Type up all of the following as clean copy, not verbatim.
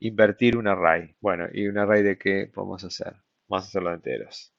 invertir un array. Bueno, ¿y un array de qué podemos hacer? Vamos a hacerlo de enteros.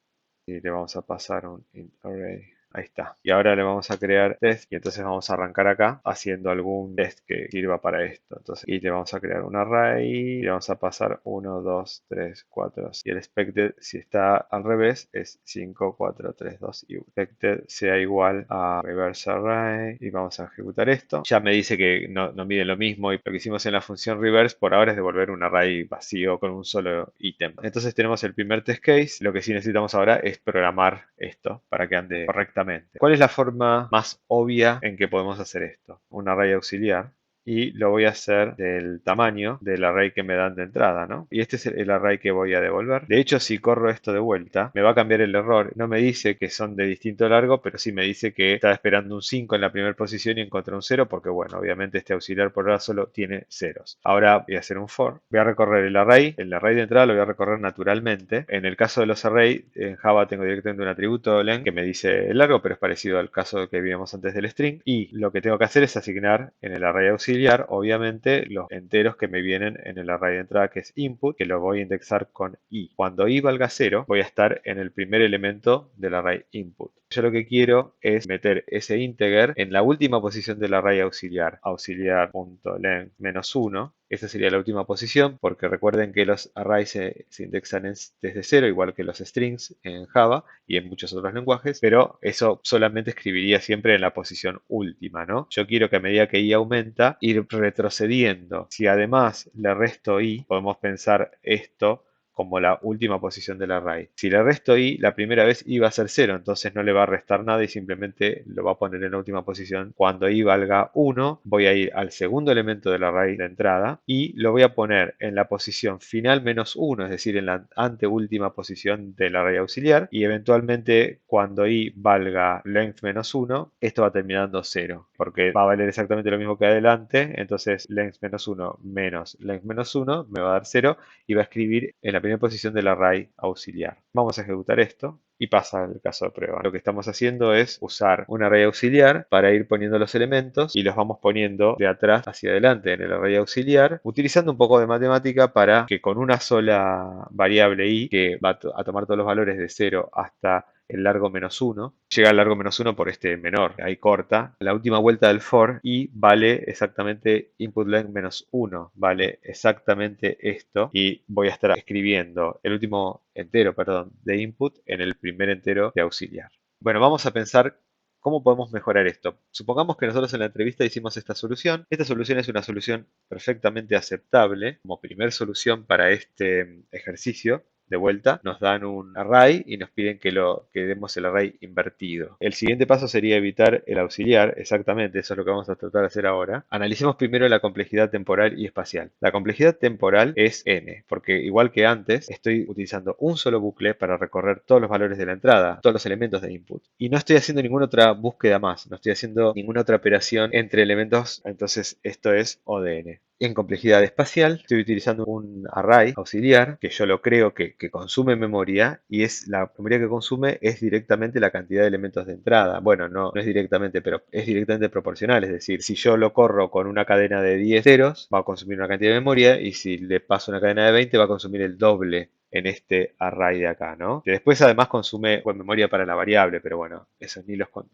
Y le vamos a pasar un int array. Ahí está. Y ahora le vamos a crear test y entonces vamos a arrancar acá haciendo algún test que sirva para esto. Entonces, y le vamos a crear un array y le vamos a pasar 1, 2, 3, 4. Y el expected, si está al revés, es 5, 4, 3, 2 y expected sea igual a reverse array. Y vamos a ejecutar esto. Ya me dice que no mide lo mismo y lo que hicimos en la función reverse por ahora es devolver un array vacío con un solo ítem. Entonces tenemos el primer test case. Lo que sí necesitamos ahora es programar esto para que ande correctamente. ¿Cuál es la forma más obvia en que podemos hacer esto? Un array auxiliar. Y lo voy a hacer del tamaño del array que me dan de entrada, ¿no? Y este es el array que voy a devolver. De hecho, si corro esto de vuelta, me va a cambiar el error. No me dice que son de distinto largo, pero sí me dice que estaba esperando un 5 en la primera posición y encontré un 0, porque bueno, obviamente este auxiliar por ahora solo tiene ceros. Ahora voy a hacer un for. Voy a recorrer el array de entrada lo voy a recorrer naturalmente. En el caso de los arrays, en Java tengo directamente un atributo len que me dice el largo, pero es parecido al caso que vimos antes del string. Y lo que tengo que hacer es asignar en el array auxiliar, obviamente, los enteros que me vienen en el array de entrada, que es input, que lo voy a indexar con i. Cuando i valga 0, voy a estar en el primer elemento del array input. Yo lo que quiero es meter ese integer en la última posición del array auxiliar, auxiliar.length -1. Esa sería la última posición, porque recuerden que los arrays se indexan desde 0, igual que los strings en Java y en muchos otros lenguajes, pero eso solamente escribiría siempre en la posición última, ¿no? Yo quiero que a medida que i aumenta, ir retrocediendo. Si además le resto i, podemos pensar esto como la última posición del array. Si le resto i, la primera vez i va a ser 0, entonces no le va a restar nada y simplemente lo va a poner en la última posición. Cuando i valga 1, voy a ir al segundo elemento del array de entrada y lo voy a poner en la posición final -1, es decir, en la anteúltima posición del array auxiliar, y eventualmente cuando i valga length -1, esto va terminando 0, porque va a valer exactamente lo mismo que adelante. Entonces length -1 menos length -1 me va a dar 0 y va a escribir en la primera posición del array auxiliar. Vamos a ejecutar esto y pasa el caso de prueba. Lo que estamos haciendo es usar un array auxiliar para ir poniendo los elementos y los vamos poniendo de atrás hacia adelante en el array auxiliar, utilizando un poco de matemática para que con una sola variable i, que va a tomar todos los valores de 0 hasta el largo -1, llega al largo -1 por este menor, ahí corta, la última vuelta del for y vale exactamente input length -1, vale exactamente esto y voy a estar escribiendo el último entero, perdón, de input en el primer entero de auxiliar. Bueno, vamos a pensar cómo podemos mejorar esto. Supongamos que nosotros en la entrevista hicimos esta solución. Esta solución es una solución perfectamente aceptable como primer solución para este ejercicio. De vuelta, nos dan un array y nos piden que demos el array invertido. El siguiente paso sería evitar el auxiliar, exactamente, eso es lo que vamos a tratar de hacer ahora. Analicemos primero la complejidad temporal y espacial. La complejidad temporal es n, porque igual que antes, estoy utilizando un solo bucle para recorrer todos los valores de la entrada, todos los elementos de input. Y no estoy haciendo ninguna otra búsqueda más, no estoy haciendo ninguna otra operación entre elementos, entonces esto es O de n. En complejidad espacial estoy utilizando un array auxiliar que yo lo creo que consume memoria y es la memoria que consume es directamente la cantidad de elementos de entrada. Bueno, no es directamente, pero es directamente proporcional. Es decir, si yo lo corro con una cadena de 10 ceros, va a consumir una cantidad de memoria y si le paso una cadena de 20 va a consumir el doble en este array de acá, ¿no? Que después además consume memoria para la variable, pero bueno, esos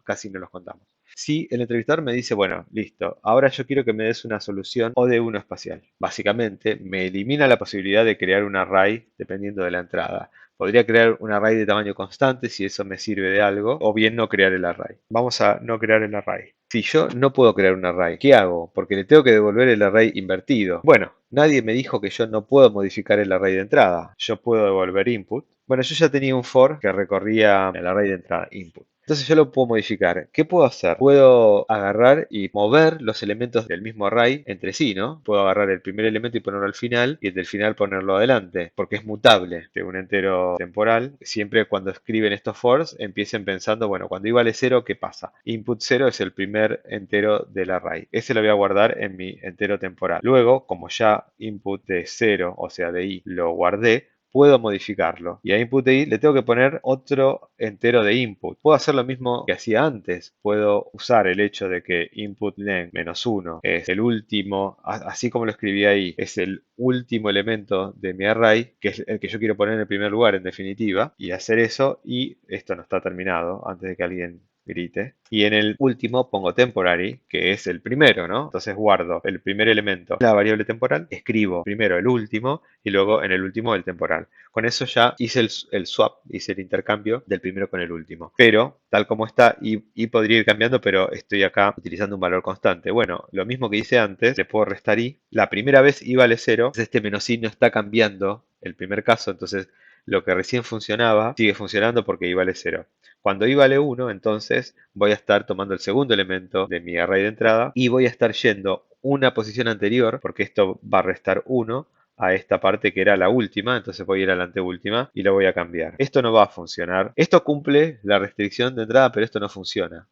casi no los contamos. Si el entrevistador me dice, bueno, listo, ahora yo quiero que me des una solución O de 1 espacial. Básicamente, me elimina la posibilidad de crear un array dependiendo de la entrada. Podría crear un array de tamaño constante si eso me sirve de algo, o bien no crear el array. Vamos a no crear el array. Si yo no puedo crear un array, ¿qué hago? Porque le tengo que devolver el array invertido. Bueno, nadie me dijo que yo no puedo modificar el array de entrada. Yo puedo devolver input. Bueno, yo ya tenía un for que recorría el array de entrada input. Entonces yo lo puedo modificar. ¿Qué puedo hacer? Puedo agarrar y mover los elementos del mismo array entre sí, ¿no? Puedo agarrar el primer elemento y ponerlo al final y el del final ponerlo adelante, porque es mutable de un entero temporal. Siempre cuando escriben estos fors empiecen pensando, bueno, cuando i vale 0, ¿qué pasa? Input 0 es el primer entero del array. Ese lo voy a guardar en mi entero temporal. Luego, como ya input de 0, o sea de i, lo guardé, puedo modificarlo. Y a input de i le tengo que poner otro entero de input. Puedo hacer lo mismo que hacía antes. Puedo usar el hecho de que input length -1 es el último, así como lo escribí ahí, es el último elemento de mi array, que es el que yo quiero poner en el primer lugar en definitiva, y hacer eso, y esto no está terminado antes de que alguien grite. Y en el último pongo temporary, que es el primero, ¿no? Entonces guardo el primer elemento, la variable temporal, escribo primero el último y luego en el último el temporal. Con eso ya hice el swap, hice el intercambio del primero con el último. Pero, tal como está, y podría ir cambiando, pero estoy acá utilizando un valor constante. Bueno, lo mismo que hice antes, le puedo restar i. La primera vez i vale 0, entonces este menos i no está cambiando el primer caso, entonces lo que recién funcionaba sigue funcionando porque i vale 0. Cuando i vale 1, entonces voy a estar tomando el segundo elemento de mi array de entrada y voy a estar yendo una posición anterior, porque esto va a restar 1 a esta parte que era la última, entonces voy a ir a la anteúltima y lo voy a cambiar. Esto no va a funcionar. Esto cumple la restricción de entrada, pero esto no funciona.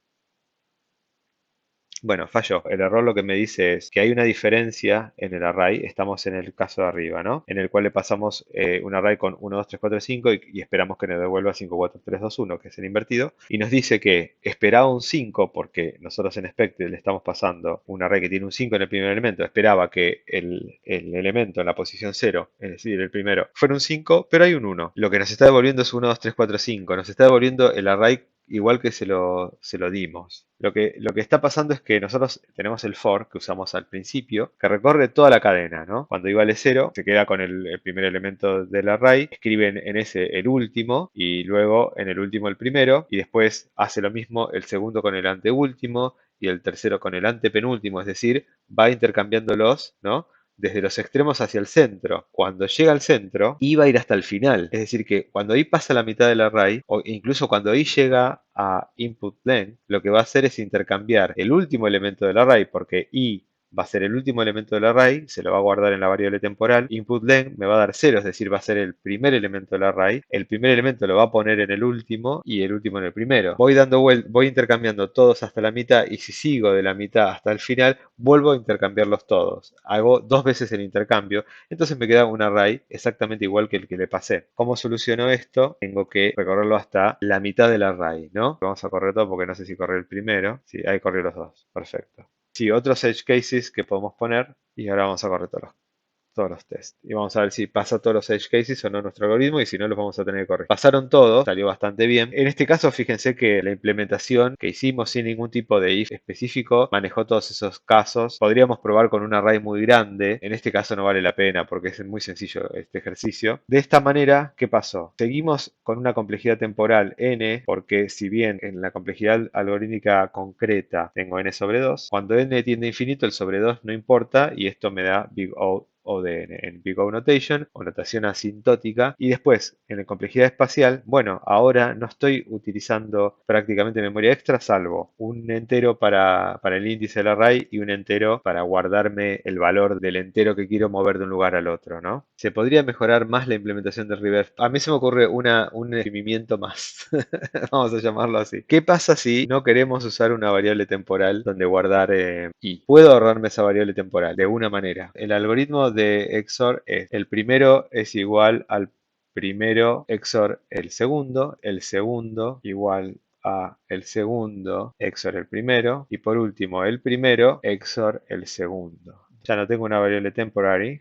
Bueno, falló. El error lo que me dice es que hay una diferencia en el array. Estamos en el caso de arriba, ¿no? En el cual le pasamos un array con 1, 2, 3, 4, 5 y esperamos que nos devuelva 5, 4, 3, 2, 1, que es el invertido. Y nos dice que esperaba un 5 porque nosotros en Expected le estamos pasando un array que tiene un 5 en el primer elemento. Esperaba que el elemento en la posición 0, es decir, el primero, fuera un 5, pero hay un 1. Lo que nos está devolviendo es 1, 2, 3, 4, 5. Nos está devolviendo el array igual que se lo dimos. Lo que está pasando es que nosotros tenemos el for que usamos al principio, que recorre toda la cadena, ¿no? Cuando i vale 0, se queda con el primer elemento del array, escribe en ese el último, y luego en el último el primero, y después hace lo mismo el segundo con el anteúltimo, y el tercero con el antepenúltimo, es decir, va intercambiándolos, ¿no? Desde los extremos hacia el centro. Cuando llega al centro, i va a ir hasta el final. Es decir, que cuando i pasa la mitad del array, o incluso cuando i llega a input length, lo que va a hacer es intercambiar el último elemento del array, porque i va a ser el último elemento del array, se lo va a guardar en la variable temporal. Input length me va a dar 0, es decir, va a ser el primer elemento del array. El primer elemento lo va a poner en el último y el último en el primero. Voy intercambiando todos hasta la mitad, y si sigo de la mitad hasta el final, vuelvo a intercambiarlos todos. Hago 2 veces el intercambio, entonces me queda un array exactamente igual que el que le pasé. ¿Cómo soluciono esto? Tengo que recorrerlo hasta la mitad del array, ¿no? Vamos a correr todo porque no sé si corre el primero. Sí, ahí corrió los dos. Perfecto. Sí, otros edge cases que podemos poner, y ahora vamos a correr todos los tests. Y vamos a ver si pasa todos los edge cases o no nuestro algoritmo, y si no los vamos a tener que corregir. Pasaron todos, salió bastante bien. En este caso, fíjense que la implementación que hicimos sin ningún tipo de if específico manejó todos esos casos. Podríamos probar con un array muy grande. En este caso no vale la pena porque es muy sencillo este ejercicio. De esta manera, ¿qué pasó? Seguimos con una complejidad temporal n, porque si bien en la complejidad algorítmica concreta tengo n sobre 2, cuando n tiende a infinito el sobre 2 no importa, y esto me da big O en Big O Notation o notación asintótica. Y después, en la complejidad espacial, bueno, ahora no estoy utilizando prácticamente memoria extra, salvo un entero para el índice del array y un entero para guardarme el valor del entero que quiero mover de un lugar al otro, ¿no? Se podría mejorar más la implementación del reverse. A mí se me ocurre un exprimimiento más, vamos a llamarlo así. ¿Qué pasa si no queremos usar una variable temporal donde guardar i? Puedo ahorrarme esa variable temporal de una manera. El algoritmo de XOR es: el primero es igual al primero XOR el segundo igual a el segundo XOR el primero, y por último el primero XOR el segundo. Ya no tengo una variable temporary.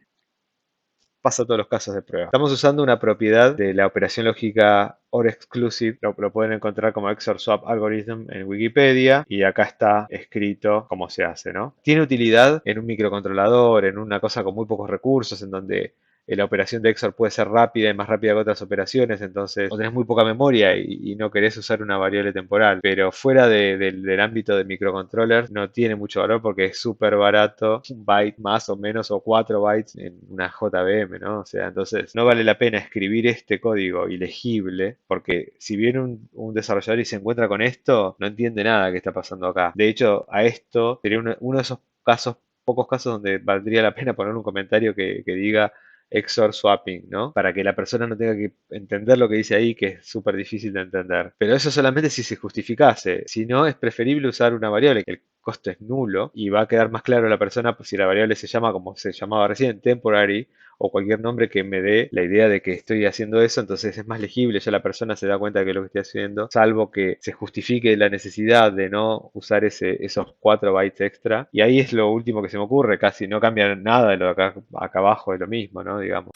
Pasa a todos los casos de prueba. Estamos usando una propiedad de la operación lógica OR exclusive. Lo pueden encontrar como XOR swap algorithm en Wikipedia, y acá está escrito cómo se hace, ¿no? Tiene utilidad en un microcontrolador, en una cosa con muy pocos recursos, en donde la operación de XOR puede ser rápida y más rápida que otras operaciones, entonces o tenés muy poca memoria y no querés usar una variable temporal. Pero fuera del ámbito de microcontrollers no tiene mucho valor porque es súper barato, un byte más o menos o 4 bytes en una JVM, ¿no? O sea, entonces no vale la pena escribir este código ilegible, porque si viene un desarrollador y se encuentra con esto, no entiende nada que está pasando acá. De hecho, a esto sería uno de esos casos, pocos casos, donde valdría la pena poner un comentario que diga XOR swapping, ¿no? Para que la persona no tenga que entender lo que dice ahí, que es súper difícil de entender. Pero eso solamente si se justificase. Si no, es preferible usar una variable. costo es nulo y va a quedar más claro a la persona pues, si la variable se llama como se llamaba recién, temporary, o cualquier nombre que me dé la idea de que estoy haciendo eso, entonces es más legible, ya la persona se da cuenta de que es lo que estoy haciendo, salvo que se justifique la necesidad de no usar esos 4 bytes extra. Y ahí es lo último que se me ocurre, casi no cambia nada de lo de acá abajo, es lo mismo, ¿no? Digamos.